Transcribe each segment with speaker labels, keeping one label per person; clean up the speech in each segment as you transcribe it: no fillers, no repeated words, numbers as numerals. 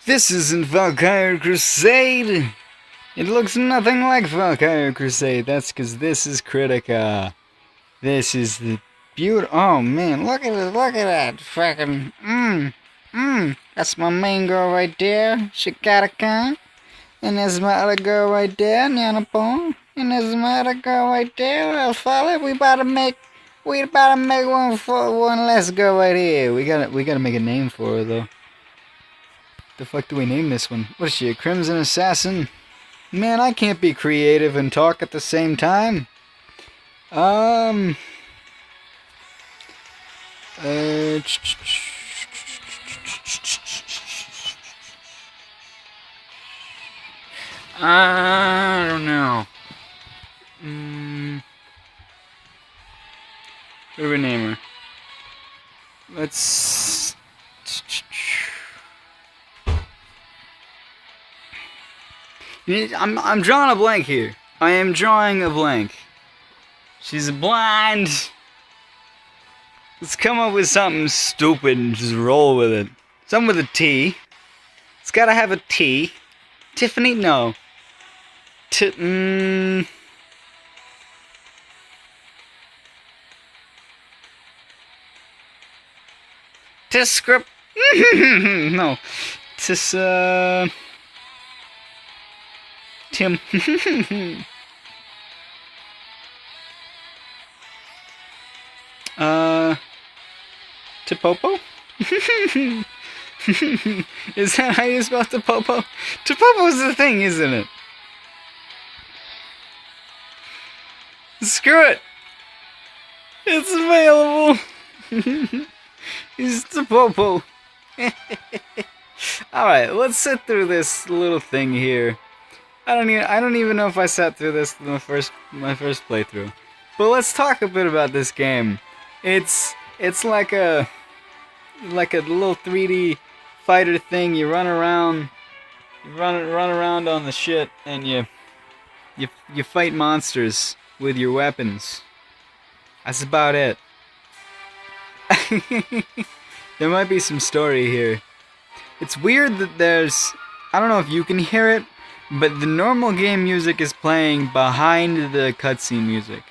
Speaker 1: This isn't Valkyrie Crusade! It looks nothing like Valkyrie Crusade. That's because this is Kritika. This is the beautiful. Oh man, look at it, look at that. Fucking. That's my main girl right there. She got a gun. And there's my other girl right there, Nanapon. And there's my other girl right there. Well, fella, we about to make one for one less girl right here. We gotta make a name for her though. The fuck do we name this one? What is she, a Crimson Assassin? Man, I can't be creative and talk at the same time. I don't know. What do we name her? Let's... I'm drawing a blank here. I am drawing a blank. She's blind. Let's come up with something stupid and just roll with it. Something with a T. It's gotta have a T. Tiffany? No. Script. No. Tim. Topopo? Is that how you spell Topopo? Topopo's the thing, isn't it? Screw it! It's available! It's Topopo. Alright, let's sit through this little thing here. I don't even know if I sat through this in my first playthrough. But let's talk a bit about this game. It's like a little 3D fighter thing. You run around on the shit and you fight monsters with your weapons. That's about it. There might be some story here. It's weird that there's, I don't know if you can hear it, but the normal game music is playing behind the cutscene music.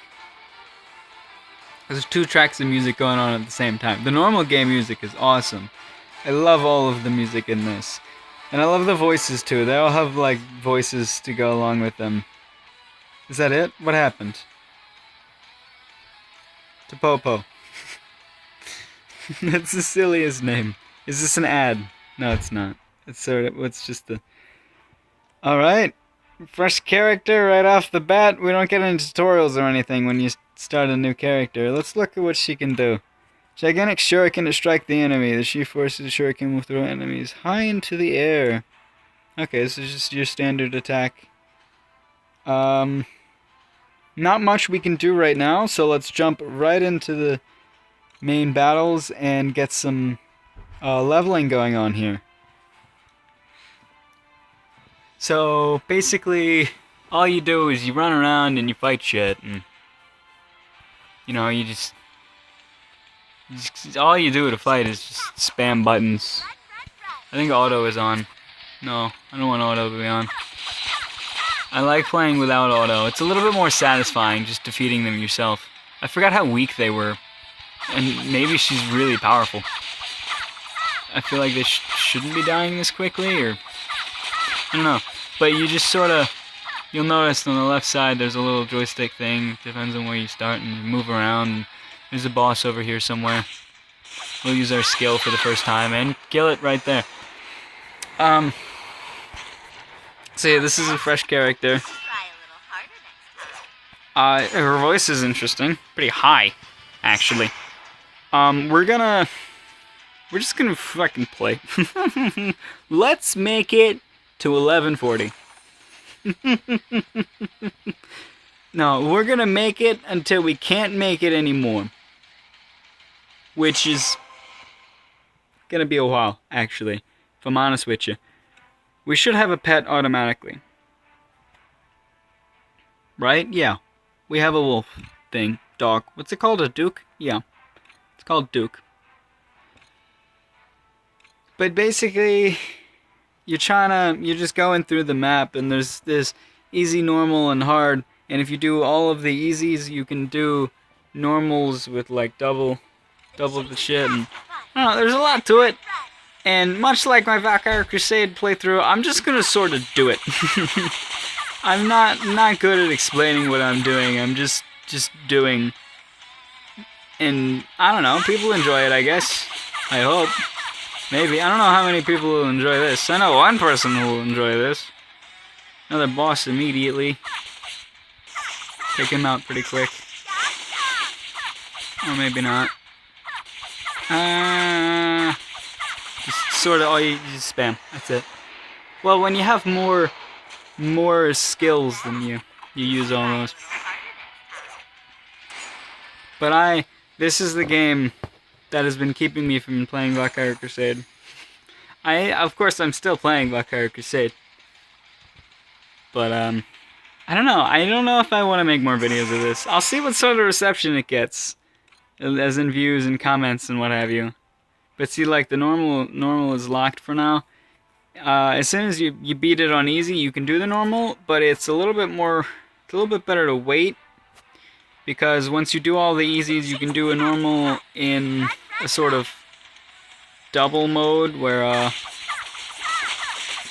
Speaker 1: There's 2 tracks of music going on at the same time. The normal game music is awesome. I love all of the music in this. And I love the voices too. They all have like voices to go along with them. Is that it? What happened? Topopo. That's the silliest name. Is this an ad? No, it's not. It's just the... Alright. Fresh character right off the bat. We don't get any tutorials or anything when you start a new character. Let's look at what she can do. Gigantic shuriken to strike the enemy. The sheaf forces shuriken will throw enemies high into the air. Okay, this is just your standard attack. Not much we can do right now, so let's jump right into the main battles and get some leveling going on here. So basically, all you do is you run around and you fight shit, and you know, just all you do to fight is just spam buttons. I think auto is on. No, I don't want auto to be on. I like playing without auto. It's a little bit more satisfying just defeating them yourself. I forgot how weak they were, and maybe she's really powerful. I feel like they shouldn't be dying this quickly, or I don't know. But you just sort of, you'll notice on the left side there's a little joystick thing. Depends on where you start, and you move around. There's a boss over here somewhere. We'll use our skill for the first time and kill it right there. So yeah, this is a fresh character. Her voice is interesting. Pretty high, actually. We're just gonna fucking play. Let's make it to 1140. No, we're gonna make it until we can't make it anymore. Which is gonna be a while, actually, if I'm honest with you. We should have a pet automatically. Right? Yeah. We have a wolf thing. Dog. What's it called? A Duke? Yeah. It's called Duke. But basically, you're just going through the map, and there's this easy, normal, and hard. And if you do all of the easies, you can do normals with like double the shit. And I don't know, there's a lot to it. And much like my Valkyrie Crusade playthrough, I'm just gonna sort of do it. I'm not good at explaining what I'm doing. I'm just doing. And I don't know, people enjoy it, I guess. I hope. Maybe. I don't know how many people will enjoy this. I know one person who will enjoy this. Another boss immediately. Take him out pretty quick. Or maybe not. Just sort of, you just spam. That's it. Well, when you have more skills than you use all those. But this is the game that has been keeping me from playing Valkyrie Crusade. Of course, I'm still playing Valkyrie Crusade. But, I don't know. I don't know if I want to make more videos of this. I'll see what sort of reception it gets. As in views and comments and what have you. But see, like, the normal is locked for now. As soon as you beat it on easy, you can do the normal, but it's a little bit better to wait. Because once you do all the easies, you can do a normal in a sort of double mode where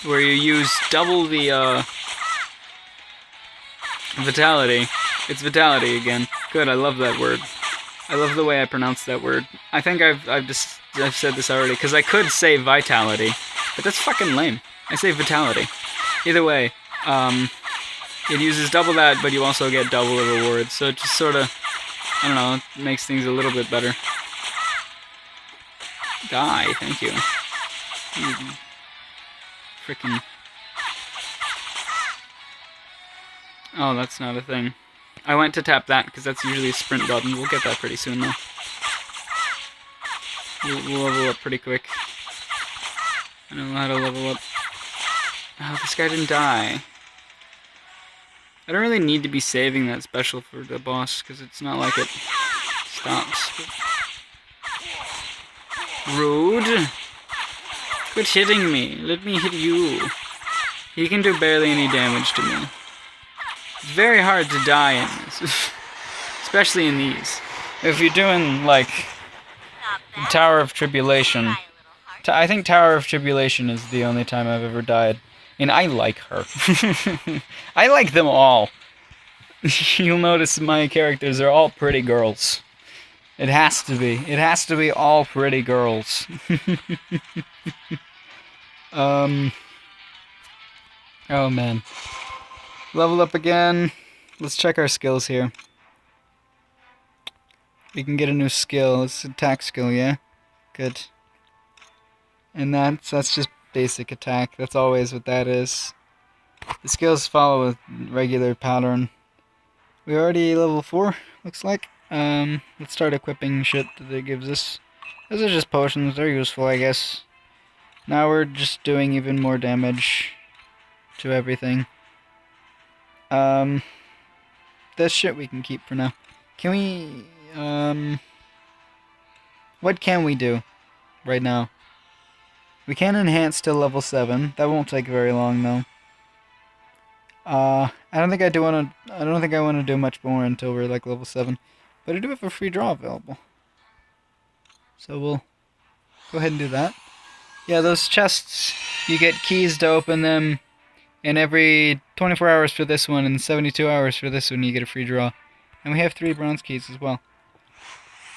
Speaker 1: you use double the vitality. It's vitality again. Good, I love that word. I love the way I pronounce that word. I think I've said this already because I could say vitality, but that's fucking lame. I say vitality. Either way, it uses double that, but you also get double the rewards, so it just sort of, I don't know, it makes things a little bit better. Die, thank you. Frickin'. Oh, that's not a thing. I went to tap that, because that's usually a sprint button. We'll get that pretty soon, though. We'll level up pretty quick. I know how to level up. Oh, this guy didn't die. I don't really need to be saving that special for the boss, because it's not like it stops. Rude! Quit hitting me. Let me hit you. He can do barely any damage to me. It's very hard to die in this. Especially in these. If you're doing, like, Tower of Tribulation. I think Tower of Tribulation is the only time I've ever died. And I like her. I like them all. You'll notice my characters are all pretty girls. It has to be. It has to be all pretty girls. Oh man. Level up again. Let's check our skills here. We can get a new skill. It's attack skill, yeah? Good. And that's just basic attack. That's always what that is. The skills follow a regular pattern. We're already level 4, looks like. Let's start equipping shit that it gives us. Those are just potions. They're useful, I guess. Now we're just doing even more damage to everything. This shit we can keep for now. Can we, what can we do right now? We can enhance to level 7. That won't take very long, though. I don't think I want to do much more until we're like level 7. But I do have a free draw available. So we'll go ahead and do that. Yeah, those chests, you get keys to open them, and every 24 hours for this one and 72 hours for this one you get a free draw. And we have 3 bronze keys as well.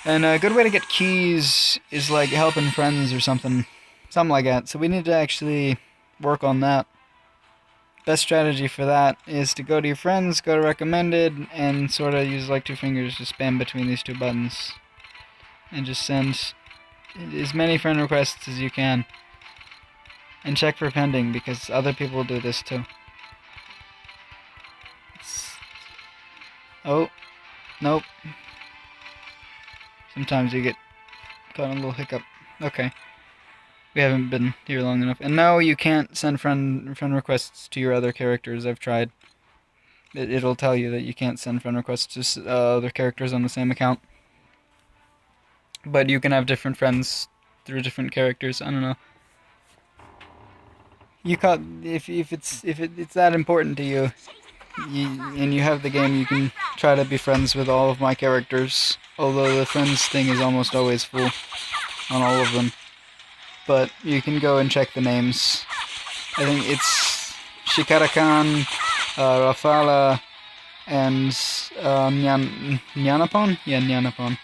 Speaker 1: And a good way to get keys is like helping friends or something. Something like that. So we need to actually work on that. Best strategy for that is to go to your friends, go to recommended, and sort of use like 2 fingers to spam between these 2 buttons. And just send as many friend requests as you can. And check for pending, because other people do this too. Oh. Nope. Sometimes you get caught in a little hiccup. Okay. We haven't been here long enough. And no, you can't send friend requests to your other characters. I've tried. It'll tell you that you can't send friend requests to other characters on the same account. But you can have different friends through different characters. I don't know. it's that important to you, and you have the game, you can try to be friends with all of my characters. Although the friends thing is almost always full on all of them. But you can go and check the names. I think it's Shikarakan, Rafala, and Nyanapon? Yeah, Nyanapon.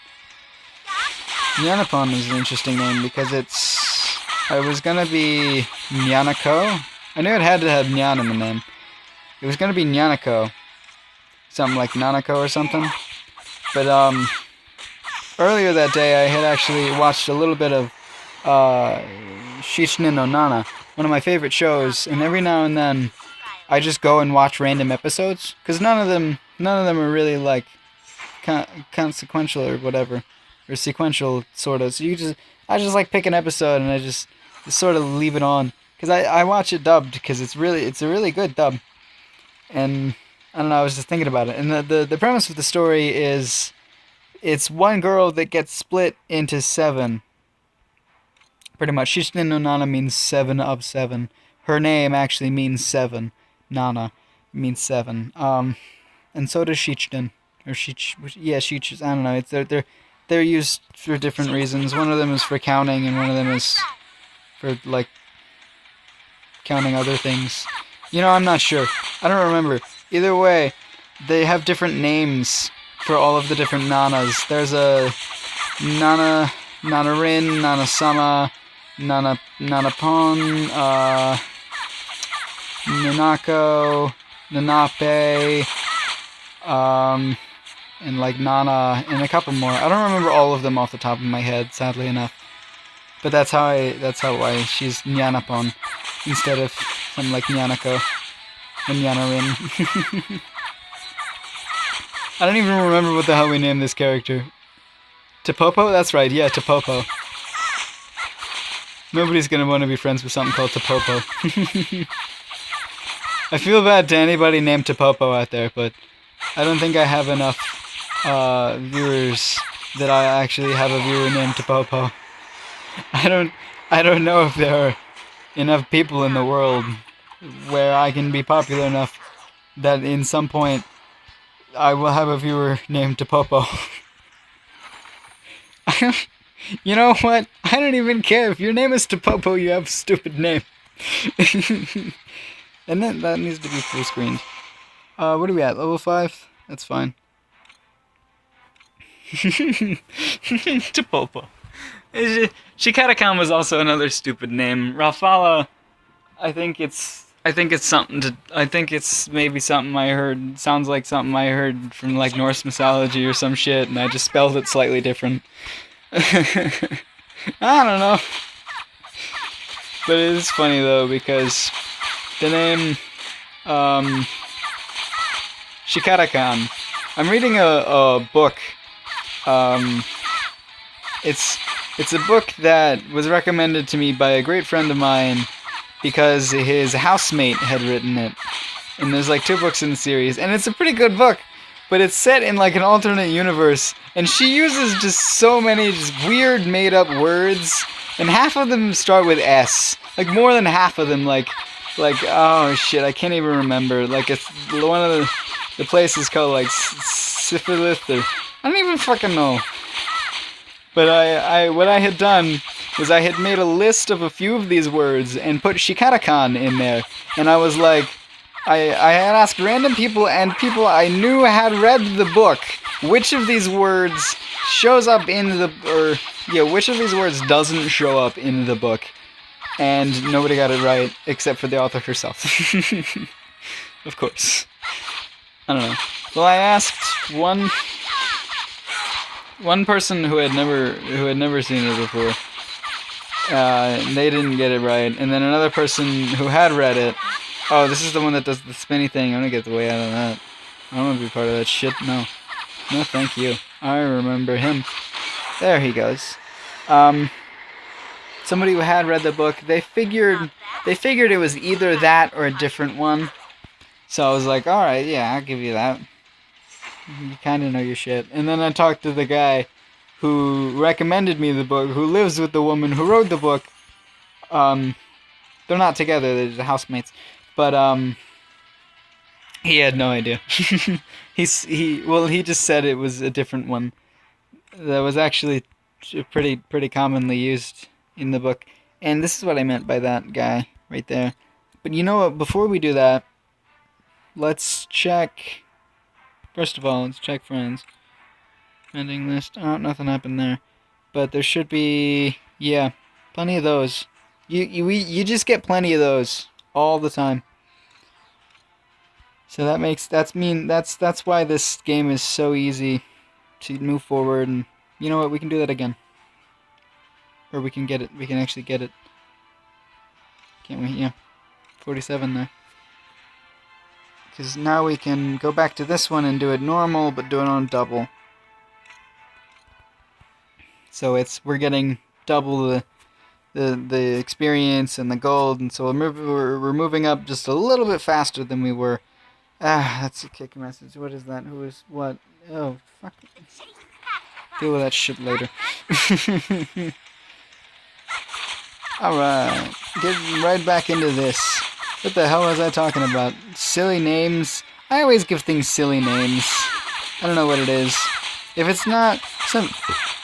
Speaker 1: Nyanapon is an interesting name because I was gonna be Nyanako. I knew it had to have Nyan in the name. It was gonna be Nyanako. Something like Nanako or something. But, earlier that day I had actually watched a little bit of, Shichinen no Nana, one of my favorite shows, and every now and then I just go and watch random episodes, because none of them are really, like, consequential or whatever, or sequential, sort of, so I just like pick an episode and I just sort of leave it on, because I watch it dubbed, because it's a really good dub, and I don't know, I was just thinking about it, and the premise of the story is, it's one girl that gets split into 7, pretty much. Shichinen no Nana means 7 of 7. Her name actually means 7. Nana means 7. And so does Shichinen. Or Shich, I don't know. It's they're used for different reasons. One of them is for counting, and one of them is for, like, counting other things. You know, I'm not sure. I don't remember. Either way, they have different names for all of the different Nanas. There's a Nana, Nanarin, Nana-sama, Nanapon, Nanako, Nanape, and like Nana, and a couple more. I don't remember all of them off the top of my head, sadly enough. But that's why she's Nyanapon instead of something like Nyanako and Nyanarin. I don't even remember what the hell we named this character. Tapopo? That's right, yeah, Tapopo. Nobody's gonna want to be friends with something called Tapopo. I feel bad to anybody named Tapopo out there, but I don't think I have enough viewers that I actually have a viewer named Tapopo. I don't know if there are enough people in the world where I can be popular enough that in some point I will have a viewer named Tapopo. You know what? I don't even care. If your name is Tapopo, you have a stupid name. And then that needs to be full screened. What are we at? Level 5? That's fine. Tapopo. Shikarakan was also another stupid name. Rafala, I think it's maybe something I heard, sounds like something I heard from, like, Norse mythology or some shit, and I just spelled it slightly different. I don't know. But it is funny, though, because the name, Shikarakan, I'm reading a book, it's a book that was recommended to me by a great friend of mine, because his housemate had written it. And there's like 2 books in the series, and it's a pretty good book, but it's set in like an alternate universe, and she uses just so many just weird made up words, and half of them start with S. Like more than half of them, like oh shit, I can't even remember. Like it's one of the places called like Syphilis, or I don't even fucking know. But what I had done was I had made a list of a few of these words and put Shikarakan in there. And I was like, I had asked random people and people I knew had read the book, which of these words shows up in which of these words doesn't show up in the book. And nobody got it right, except for the author herself. Of course. I don't know. Well, I asked one person who had never seen it before. They didn't get it right, and then another person who had read it. Oh, this is the one that does the spinny thing. I'm gonna get the way out of that. I don't want to be part of that shit. No, thank you. I remember him. There he goes. Somebody who had read the book. They figured it was either that or a different one. So I was like, all right, yeah, I'll give you that. You kind of know your shit. And then I talked to the guy who recommended me the book, who lives with the woman who wrote the book, They're not together, they're just housemates. But, he had no idea. he just said it was a different one. That was actually pretty commonly used in the book. And this is what I meant by that guy right there. But you know what, before we do that, let's check... First of all, let's check friends. Ending list. Oh, nothing happened there. But there should be... Yeah, plenty of those. You just get plenty of those all the time. So that's why this game is so easy to move forward, and you know what, we can do that again. Or we can get it, we can actually get it. Can't we? Yeah. 47 there. Because now we can go back to this one and do it normal, but do it on double. So we're getting double the experience and the gold, and so we're moving up just a little bit faster than we were. That's a kick message. What is that? Who is what? Oh, fuck. Deal with that shit later. Alright. Get right back into this. What the hell was I talking about? Silly names? I always give things silly names. I don't know what it is. If it's not...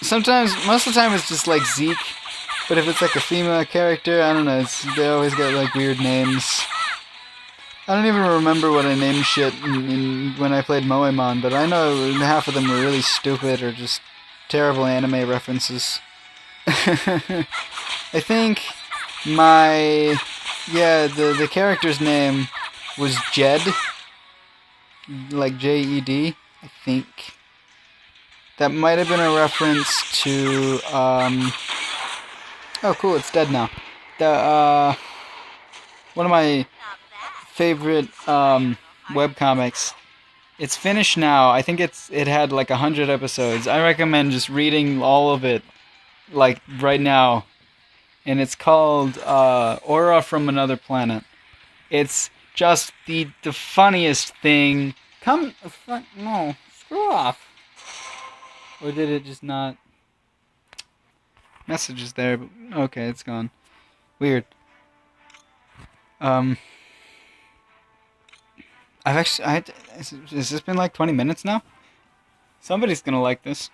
Speaker 1: Sometimes, most of the time it's just like Zeke. But if it's like a female character, I don't know. They always get like weird names. I don't even remember what I named shit when I played Moemon, but I know half of them were really stupid or just terrible anime references. I think the character's name was Jed, like J-E-D, I think. That might have been a reference to, oh cool, it's dead now. One of my favorite webcomics. It's finished now. I think it had like 100 episodes. I recommend just reading all of it, like right now. And it's called Aura from Another Planet. It's just the funniest thing. No, screw off. Or did it just not? Message is there, but okay, it's gone. Weird. Has this been like 20 minutes now? Somebody's gonna like this.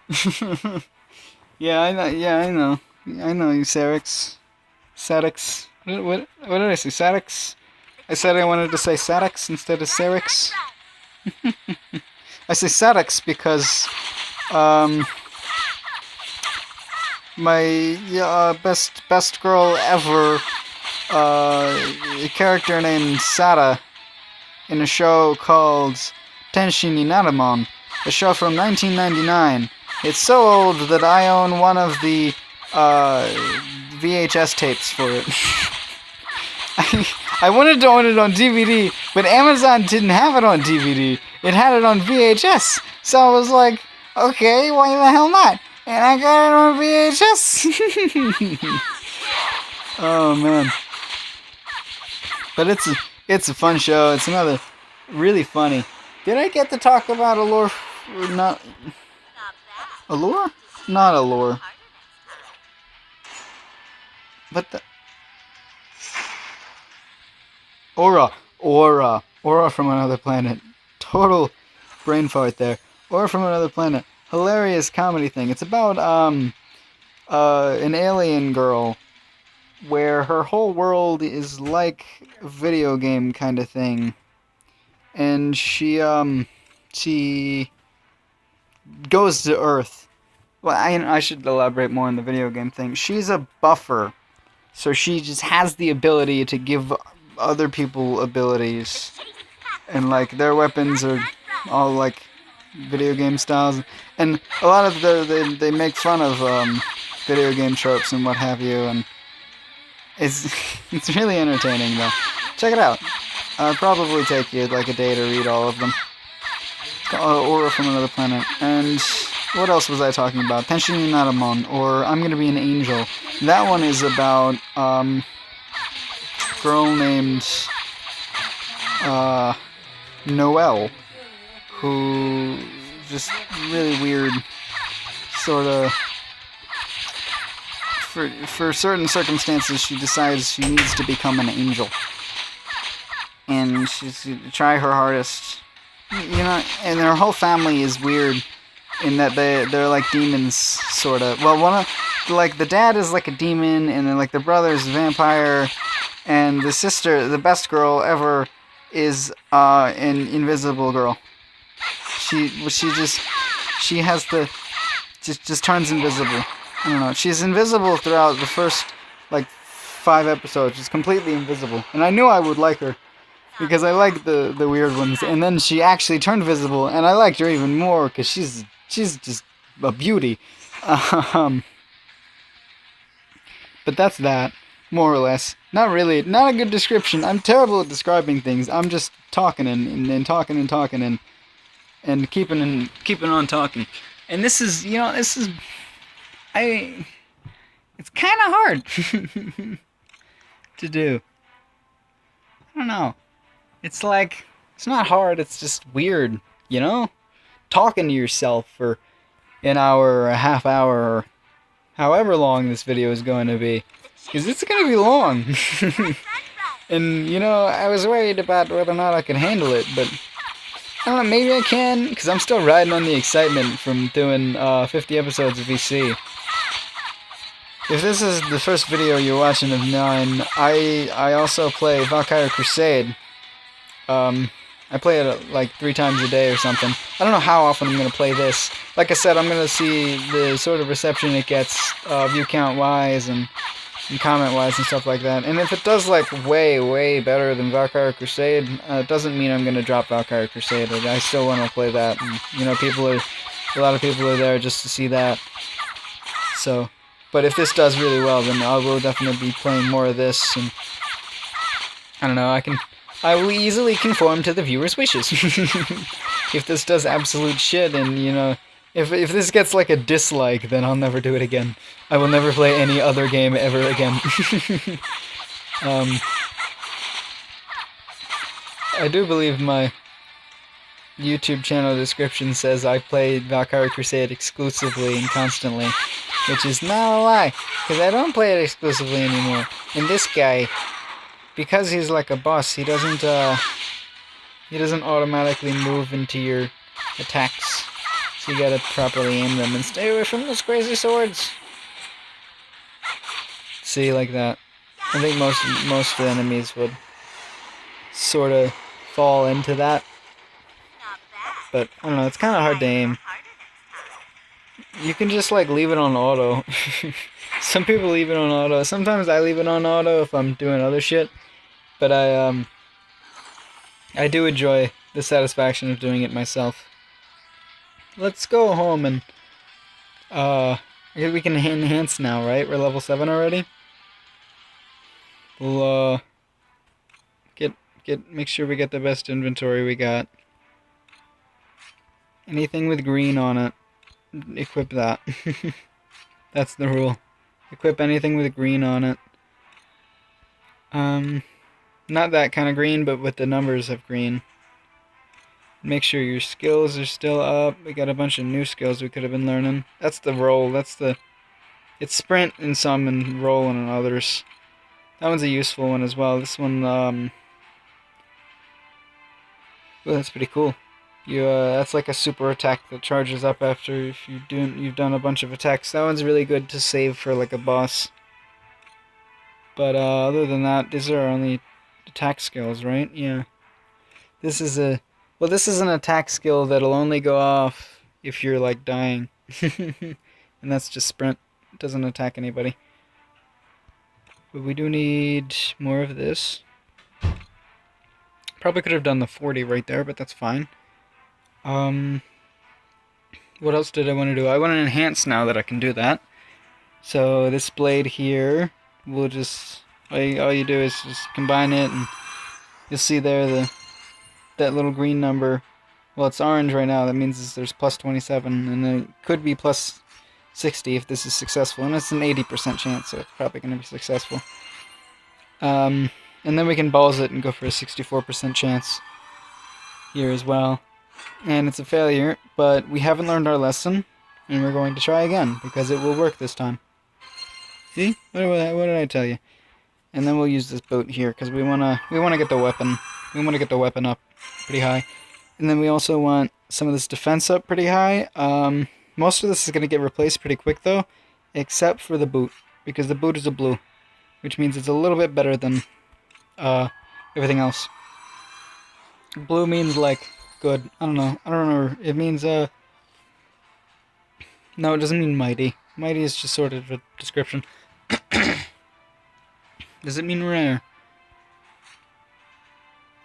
Speaker 1: Yeah, I know, you Sarix. Sadix. What did I say? Sadix? I said I wanted to say Sadix instead of Sarix. I say Sadix because, my, best girl ever, a character named Sada, in a show called Tenshin Inatamon, a show from 1999. It's so old that I own one of the VHS tapes for it. I wanted to own it on DVD, but Amazon didn't have it on DVD. It had it on VHS. So I was like, okay, why the hell not? And I got it on VHS. Oh man. But it's a fun show. It's another really funny. Did I get to talk about Allure? Not Allure? Not Allure. But the Aura from Another Planet. Total brain fart there. Aura from Another Planet. Hilarious comedy thing. It's about an alien girl where her whole world is like a video game kind of thing. And she goes to Earth. Well, I should elaborate more on the video game thing. She's a buffer. So she just has the ability to give other people abilities. And like their weapons are all like video game styles. And a lot of they make fun of video game tropes and what have you, and it's really entertaining though. Check it out. It'll probably take you like a day to read all of them. Aura from Another Planet. And what else was I talking about? Tenshin Inatamon, or I'm Gonna Be an Angel. That one is about girl named Noelle, who just really weird sort of for certain circumstances, she decides she needs to become an angel, and she's gonna try her hardest. You know, and her whole family is weird in that they're like demons, sort of. Well, the dad is like a demon, and then like the brother is a vampire, and the sister, the best girl ever, is an invisible girl. She has the just turns invisible. I don't know. She's invisible throughout the first like 5 episodes. She's completely invisible, and I knew I would like her because I like the weird ones. And then she actually turned visible, and I liked her even more because she's just a beauty. But that's that, more or less. Not really, not a good description. I'm terrible at describing things. I'm just talking and talking and talking and keeping on talking. And this is, you know, it's kind of hard to do. I don't know. It's like, it's not hard, it's just weird, you know? Talking to yourself for an hour or a half hour or however long this video is going to be. Because it's going to be long. And, you know, I was worried about whether or not I could handle it, but I don't know, maybe I can, because I'm still riding on the excitement from doing 50 episodes of VC. If this is the first video you're watching of mine, I also play Valkyrie Crusade. I play it like 3 times a day or something. I don't know how often I'm going to play this. Like I said, I'm going to see the sort of reception it gets, view count wise and comment wise and stuff like that. And if it does like way better than Valkyrie Crusade, it doesn't mean I'm going to drop Valkyrie Crusade. I still want to play that. And, you know, a lot of people are there just to see that. So, but if this does really well, then I will definitely be playing more of this. And I don't know, I will easily conform to the viewers' wishes. If this does absolute shit, and, you know, if this gets like a dislike, then I'll never do it again. I will never play any other game ever again. I do believe my YouTube channel description says I played Valkyrie Crusade exclusively and constantly, which is not a lie, because I don't play it exclusively anymore. And this guy, because he's like a boss, he doesn't automatically move into your attacks. So you gotta properly aim them and stay away from those crazy swords. See, like that. I think most of the enemies would sort of fall into that. But I don't know, it's kind of hard to aim. You can just like leave it on auto. Some people leave it on auto. Sometimes I leave it on auto if I'm doing other shit. But I do enjoy the satisfaction of doing it myself. Let's go home and we can enhance now, right? We're level 7 already. We'll make sure we get the best inventory we got. Anything with green on it, equip that. That's the rule. Equip anything with green on it. Not that kind of green, but with the numbers of green. Make sure your skills are still up. We got a bunch of new skills we could have been learning. That's the roll. It's sprint in some and roll in others. That one's a useful one as well. This one, well, that's pretty cool. That's like a super attack that charges up after if you've done a bunch of attacks. That one's really good to save for like a boss. But other than that, these are only attack skills, right? Yeah. This is an attack skill that'll only go off if you're like dying. And that's just sprint. It doesn't attack anybody. But we do need more of this. Probably could have done the 40 right there, but that's fine. What else did I want to do? I want to enhance now that I can do that. So this blade here, we'll just, all you do is just combine it, and you'll see there that little green number. Well, it's orange right now. That means there's plus 27, and it could be plus 60 if this is successful. And it's an 80% chance, so it's probably going to be successful. And then we can balls it and go for a 64% chance here as well. And it's a failure, but we haven't learned our lesson, and we're going to try again, because it will work this time. See? What did I tell you? And then we'll use this boat here because we wanna get the weapon. We wanna get the weapon up pretty high. And then we also want some of this defense up pretty high. Most of this is gonna get replaced pretty quick though, except for the boot, because the boot is a blue, which means it's a little bit better than everything else. Blue means like good. I don't know. I don't remember. It means no, it doesn't mean mighty. Mighty is just sort of a description. Does it mean rare?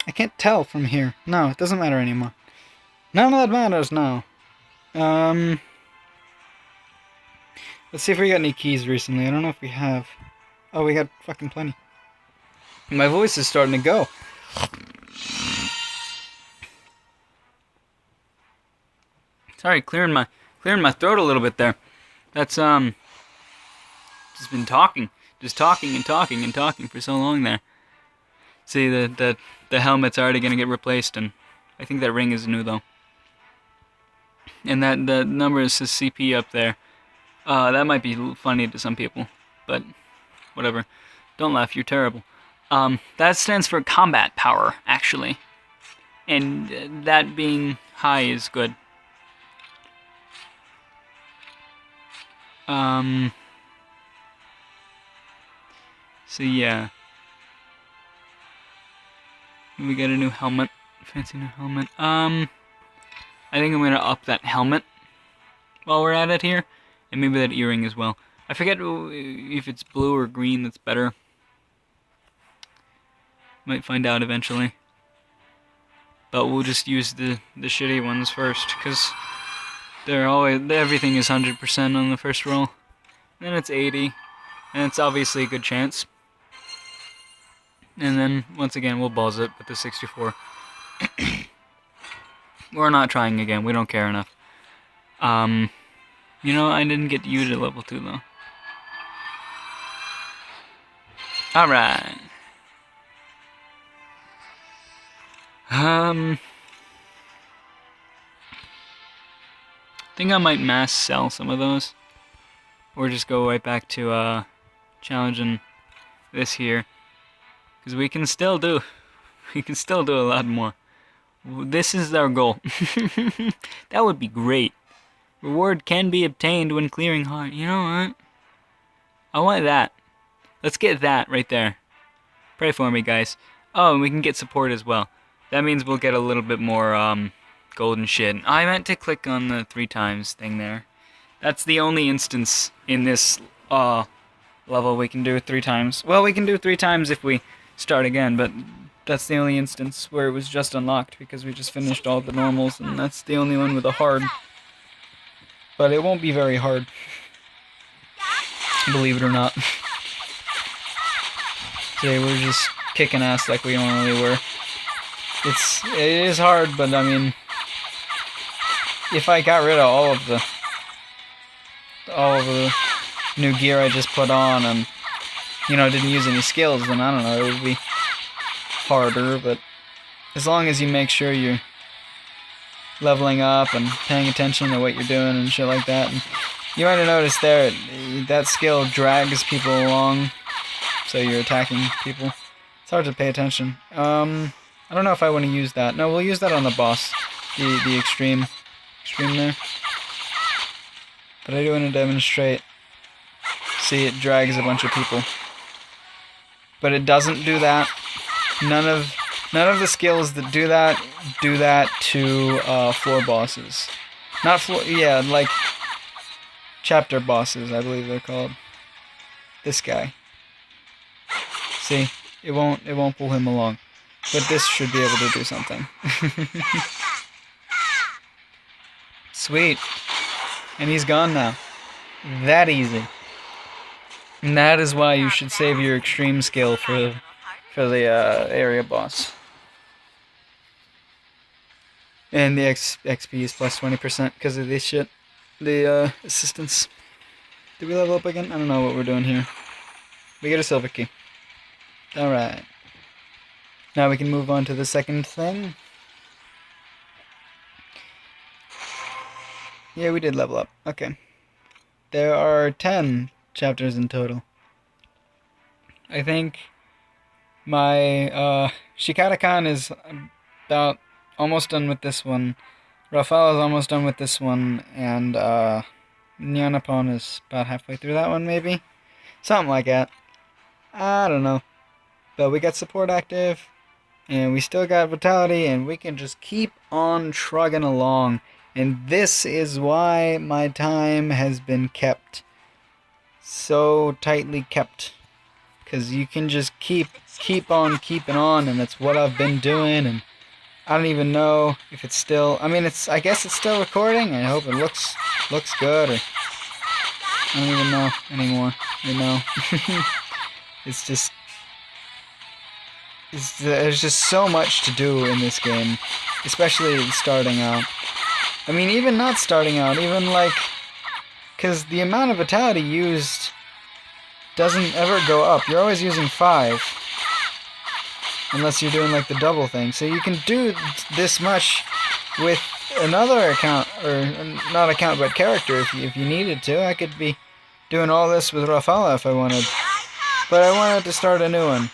Speaker 1: I can't tell from here. No, it doesn't matter anymore. None of that matters now. Let's see if we got any keys recently. I don't know if we have. Oh, we got fucking plenty. My voice is starting to go. Sorry, clearing my throat a little bit there. That's just been talking. Just talking and talking and talking for so long there. See, the helmet's already gonna get replaced, and I think that ring is new though. And that the number says CP up there. That might be funny to some people, but whatever. Don't laugh, you're terrible. That stands for combat power, actually. And that being high is good. So yeah. We got a new helmet. Fancy new helmet. I think I'm gonna up that helmet while we're at it here. And maybe that earring as well. I forget if it's blue or green that's better. Might find out eventually. But we'll just use the shitty ones first, because they're always, everything is 100% on the first roll. Then it's 80, and it's obviously a good chance. And then, once again, we'll balls it with the 64. We're not trying again, we don't care enough. You know, I didn't get you to level 2, though. Alright. I think I might mass sell some of those. Or just go right back to, challenging this here. Because we can still do a lot more. This is our goal. That would be great. Reward can be obtained when clearing hard. You know what? I want that. Let's get that right there. Pray for me, guys. Oh, and we can get support as well. That means we'll get a little bit more golden shit. I meant to click on the 3 times thing there. That's the only instance in this level we can do 3 times. Well, we can do 3 times if we start again, but that's the only instance where it was just unlocked because we just finished all the normals, and that's the only one with a hard. But it won't be very hard, believe it or not. Today we're just kicking ass like we normally were. It is hard, but I mean, if I got rid of all of the new gear I just put on and, you know, didn't use any skills, then I don't know, it would be harder. But as long as you make sure you're leveling up and paying attention to what you're doing and shit like that. And you might have noticed there, that skill drags people along, so you're attacking people. It's hard to pay attention. I don't know if I want to use that. No, we'll use that on the boss, the extreme there. But I do want to demonstrate. See, it drags a bunch of people, but it doesn't do that. None of the skills that do that to floor bosses. Not floor, yeah, like chapter bosses, I believe they're called. This guy. See, it won't pull him along, but this should be able to do something. Sweet, and he's gone now. That easy. And that is why you should save your extreme skill for the area boss. And the XP is plus 20% because of this shit. The assistance. Did we level up again? I don't know what we're doing here. We get a silver key. Alright. Now we can move on to the second thing. Yeah, we did level up. Okay. There are 10 chapters in total. I think my Shikata-kan is about almost done with this one. Rafael is almost done with this one, and Nyanapon is about halfway through that one, maybe? Something like that. I don't know. But we got support active, and we still got vitality, and we can just keep on trugging along. And this is why my time has been kept so tightly kept. Because you can just keep on keeping on, and that's what I've been doing, and I don't even know if it's still, I mean, I guess it's still recording. I hope it looks good, or I don't even know anymore, you know. It's just, there's just so much to do in this game, especially starting out. I mean, even not starting out, even like, because the amount of vitality used doesn't ever go up. You're always using 5. Unless you're doing like the double thing. So you can do this much with another account, or not account but character if you needed to. I could be doing all this with Rafala if I wanted. But I wanted to start a new one.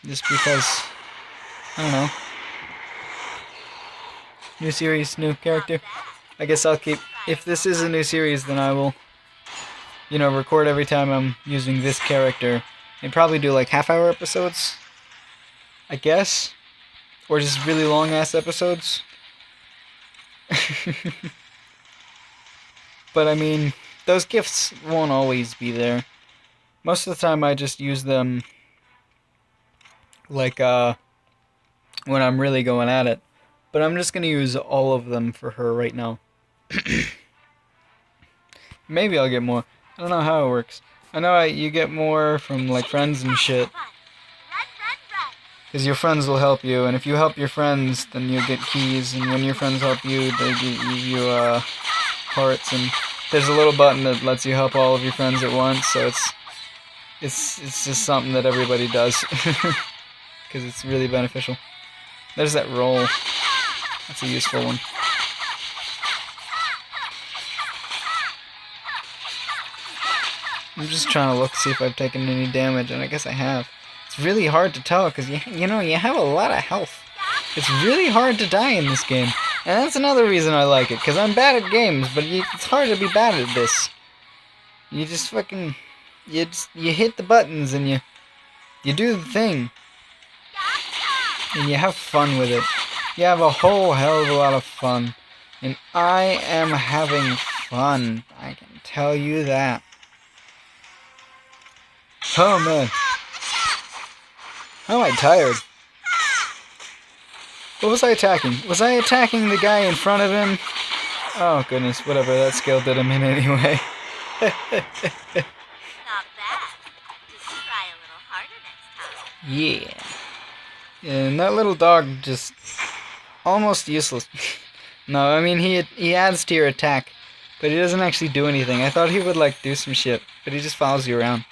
Speaker 1: Just because, I don't know. New series, new character. I guess I'll keep, if this is a new series, then I will, you know, record every time I'm using this character. And probably do like half-hour episodes, I guess. Or just really long-ass episodes. But I mean, those gifts won't always be there. Most of the time I just use them like when I'm really going at it. But I'm just gonna use all of them for her right now. Maybe I'll get more. I don't know how it works. I know you get more from like friends and shit. Because your friends will help you, and if you help your friends, then you'll get keys, and when your friends help you, they give you hearts, and there's a little button that lets you help all of your friends at once, so it's just something that everybody does. Because it's really beneficial. There's that roll. That's a useful one. I'm just trying to look, see if I've taken any damage, and I guess I have. It's really hard to tell, because, you know, you have a lot of health. It's really hard to die in this game. And that's another reason I like it, because I'm bad at games, but it's hard to be bad at this. You just fucking... You hit the buttons, and you do the thing. And you have fun with it. You have a whole hell of a lot of fun. And I am having fun. I can tell you that. Oh, man. How am I tired? What was I attacking? Was I attacking the guy in front of him? Oh, goodness. Whatever. That skill did him in anyway.
Speaker 2: Not bad. Just try a little harder next time.
Speaker 1: Yeah. And that little dog just... almost useless. No, I mean, he adds to your attack. But he doesn't actually do anything. I thought he would, like, do some shit. But he just follows you around.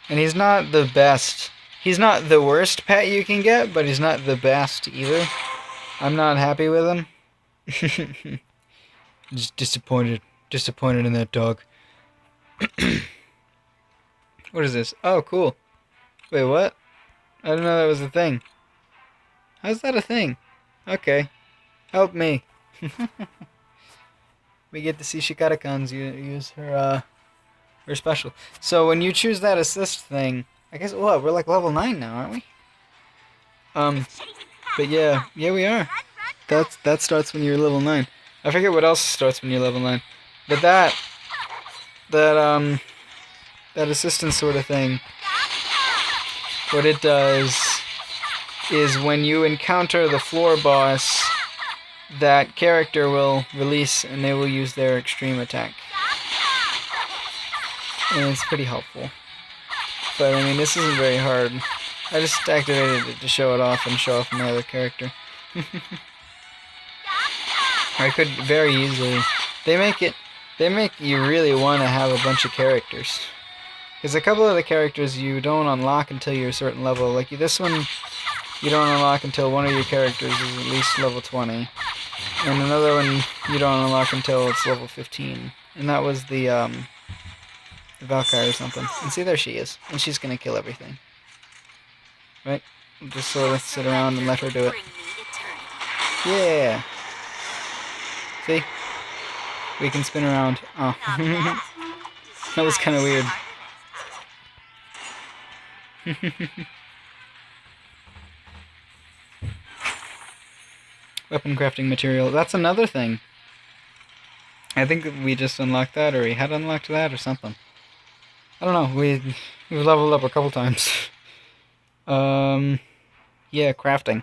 Speaker 1: And he's not the best. He's not the worst pet you can get, but he's not the best either. I'm not happy with him. Just disappointed. Disappointed in that dog. What is this? Oh, cool. Wait, what? I didn't know that was a thing. How's that a thing? Okay. Help me. We get to see Shikata-kan's use her special. So when you choose that assist thing, I guess, what, we're like level 9 now, aren't we? But yeah, we are. That starts when you're level 9. I forget what else starts when you're level 9. But that assistance sort of thing, what it does is when you encounter the floor boss, that character will release and they will use their extreme attack. And it's pretty helpful. But I mean, this isn't very hard. I just activated it to show it off and show off my other character. I could very easily. They make you really want to have a bunch of characters. Because a couple of the characters you don't unlock until you're a certain level. Like this one, you don't unlock until one of your characters is at least level 20. And another one you don't unlock until it's level 15. And that was the Valkyrie or something. And see, there she is. And she's gonna kill everything. Right? We'll just sort of sit around and let her do it. Yeah! See? We can spin around. Oh. That was kind of weird. Weapon crafting material. That's another thing. I think we just unlocked that, or we had unlocked that, or something. I don't know. We've leveled up a couple times. Yeah, crafting.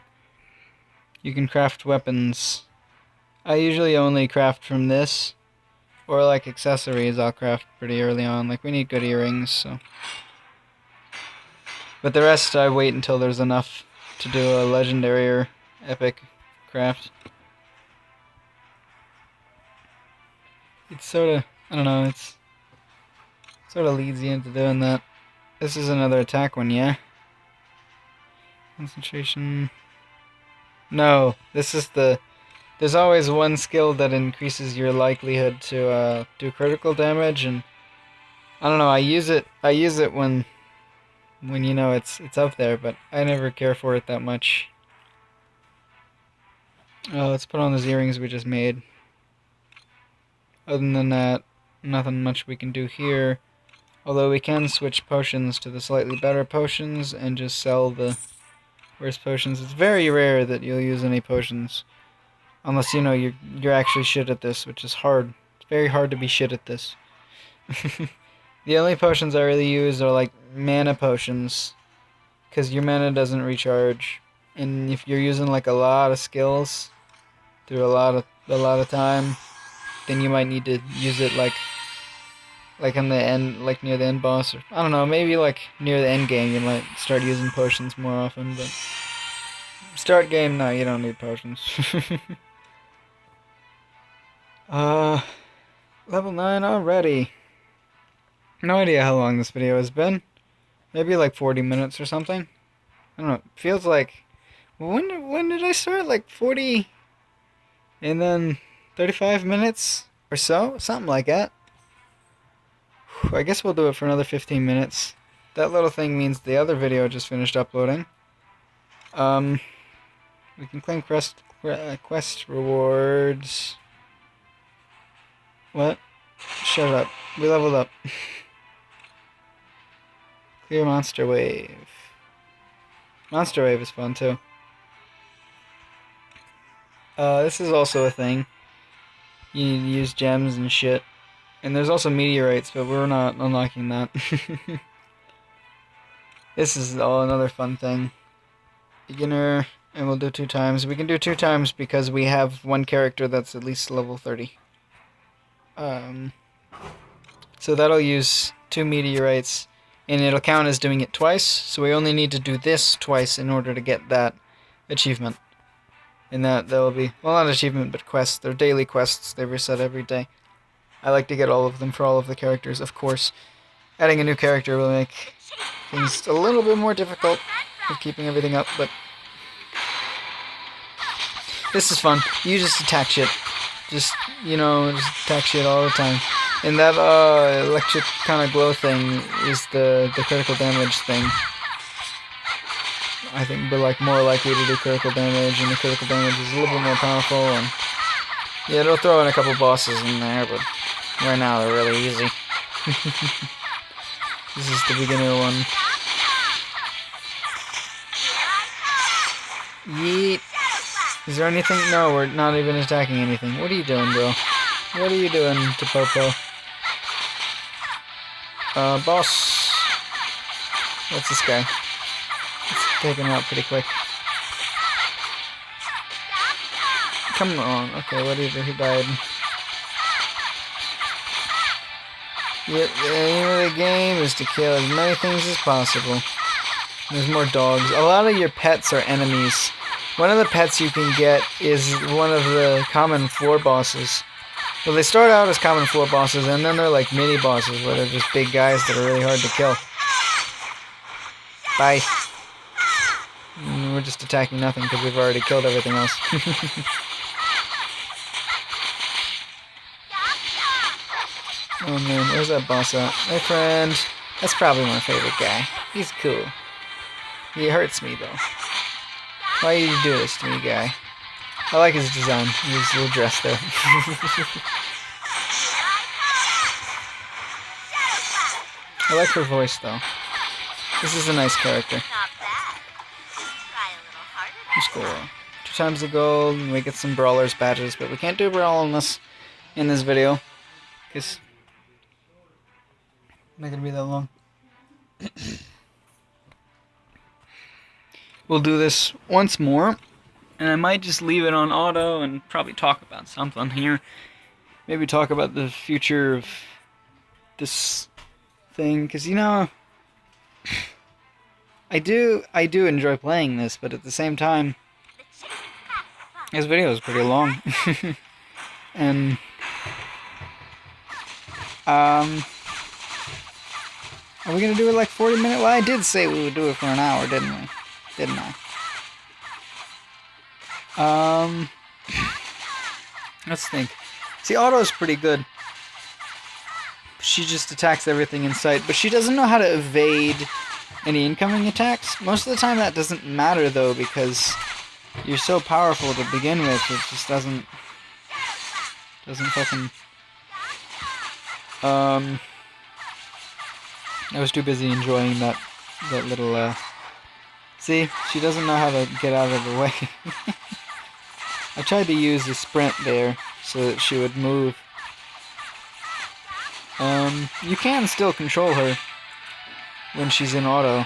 Speaker 1: You can craft weapons. I usually only craft from this, or like accessories I'll craft pretty early on. Like we need good earrings, so. But the rest I wait until there's enough to do a legendary or epic craft. It's sorta, I don't know, it's sorta leads you into doing that. This is another attack one, yeah? Concentration. No, this is the... There's always one skill that increases your likelihood to do critical damage, and I don't know, I use it when you know it's up there, but I never care for it that much. Let's put on those earrings we just made. Other than that, nothing much we can do here. Although we can switch potions to the slightly better potions and just sell the worse potions. It's very rare that you'll use any potions. Unless, you know, you're actually shit at this, which is hard. It's very hard to be shit at this. The only potions I really use are like mana potions. Because your mana doesn't recharge. And if you're using like a lot of skills through a lot of time, then you might need to use it like on the end, like near the end boss, or I don't know, maybe like near the end game you might start using potions more often, but start game, no, you don't need potions. Level 9 already. No idea how long this video has been. Maybe like 40 minutes or something. I don't know, it feels like, when did I start? Like 40 and then 35 minutes or so? Something like that. I guess we'll do it for another 15 minutes. That little thing means the other video just finished uploading. We can claim quest rewards. What? Shut up. We leveled up. Clear Monster Wave. Monster Wave is fun too. This is also a thing. You need to use gems and shit. And there's also meteorites, but we're not unlocking that. This is all another fun thing. Beginner, and we'll do 2 times. We can do 2 times because we have one character that's at least level 30. So that'll use 2 meteorites, and it'll count as doing it twice, so we only need to do this twice in order to get that achievement. And that will be, well, not achievement, but quests. They're daily quests. They reset every day. I like to get all of them for all of the characters, of course. Adding a new character will make things a little bit more difficult with keeping everything up, but this is fun. You just attack shit. Just, you know, just attack shit all the time. And that electric kind of glow thing is the critical damage thing. I think we're like more likely to do critical damage, and the critical damage is a little bit more powerful, and yeah, it'll throw in a couple bosses in there, but right now they're really easy. This is the beginner one. Yeet. Is there anything? No, we're not even attacking anything. What are you doing, bro? What are you doing to Popo? Boss. What's this guy? Let's take him out pretty quick. Come on. Okay, what did he died? Yep, the aim of the game is to kill as many things as possible. There's more dogs. A lot of your pets are enemies. One of the pets you can get is one of the common floor bosses. Well, they start out as common floor bosses, and then they're like mini bosses, where they're just big guys that are really hard to kill. Bye. And we're just attacking nothing because we've already killed everything else. Oh man, where's that boss at? My friend. That's probably my favorite guy. He's cool. He hurts me though. Why do you do this to me, guy? I like his design. His little dress there. I like her voice though. This is a nice character.
Speaker 2: Not bad. Try a little harder.
Speaker 1: Let's go. 2 times the gold, and we get some brawlers badges, but we can't do brawl in this video, because not gonna be that long. We'll do this once more, and I might just leave it on auto and probably talk about something here. Maybe talk about the future of this thing, because you know, I do enjoy playing this, but at the same time, this video is pretty long. And are we gonna do it like 40 minutes? Well, I did say we would do it for an hour, didn't we? Didn't I? Let's think. See, Auto is pretty good. She just attacks everything in sight, but she doesn't know how to evade any incoming attacks. Most of the time that doesn't matter though, because you're so powerful to begin with, it just doesn't fucking... I was too busy enjoying that little, See? She doesn't know how to get out of the way. I tried to use the sprint there, so that she would move. You can still control her when she's in auto.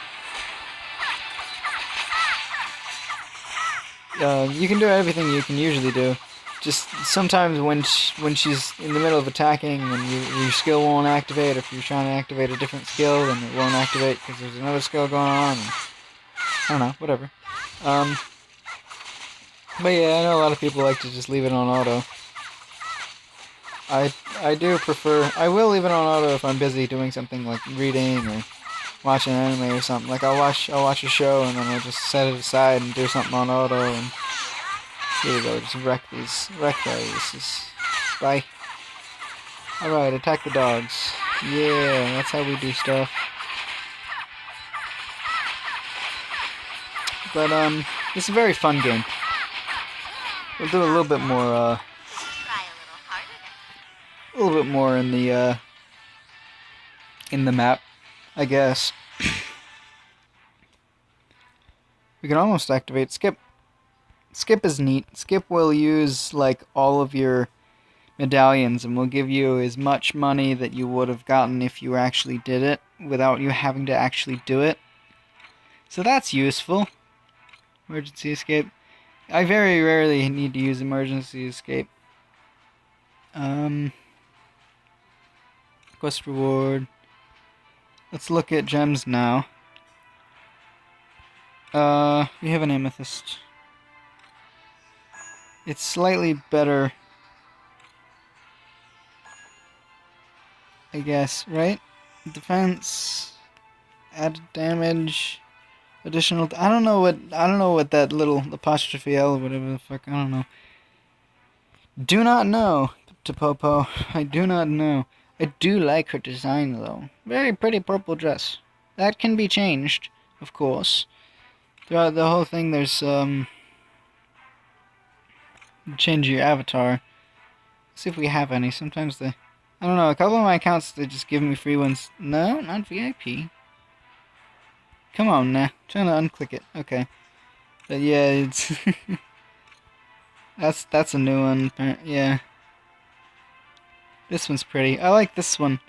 Speaker 1: You can do everything you can usually do. Just sometimes when she's in the middle of attacking and your skill won't activate, if you're trying to activate a different skill, then it won't activate because there's another skill going on. And, I don't know, whatever. But yeah, I know a lot of people like to just leave it on auto. I do prefer... I will leave it on auto if I'm busy doing something like reading or watching anime or something. Like I'll watch a show and then I'll just set it aside and do something on auto and... Here we go, just wreck these. Bye. Alright, attack the dogs. Yeah, that's how we do stuff. But, it's a very fun game. We'll do a little bit more,
Speaker 2: Try a little harder.
Speaker 1: in the map, I guess. We can almost activate Skip. Skip is neat. Skip will use, like, all of your medallions and will give you as much money that you would have gotten if you actually did it, without you having to actually do it. So that's useful. Emergency escape. I very rarely need to use emergency escape. Quest reward. Let's look at gems now. We have an amethyst. It's slightly better, I guess, right? Defense, added damage, additional. I don't know what that little apostrophe L, whatever the fuck. I don't know. Do not know, Tapopo. I do not know. I do like her design though. Very pretty purple dress. That can be changed, of course. Throughout the whole thing, there's change your avatar. See if we have any. Sometimes I don't know, a couple of my accounts, they just give me free ones. No, not VIP. Come on now. Trying to unclick it. Okay. But yeah, it's that's a new one. Yeah. This one's pretty. I like this one.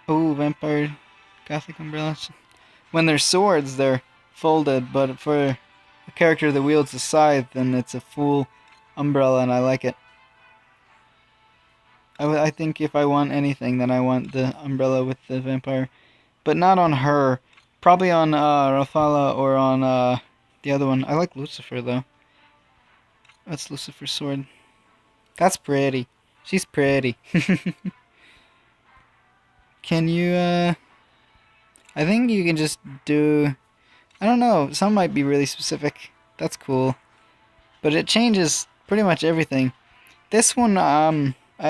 Speaker 1: Oh, vampire gothic umbrellas. When they're swords, they're folded, but for a character that wields a scythe, then it's a full umbrella, and I like it. I think if I want anything, then I want the umbrella with the vampire. But not on her. Probably on Rafala or on the other one. I like Lucifer, though. That's Lucifer's sword. That's pretty. She's pretty. Can you, I think you can just do... I don't know, some might be really specific. That's cool. But it changes pretty much everything. This one,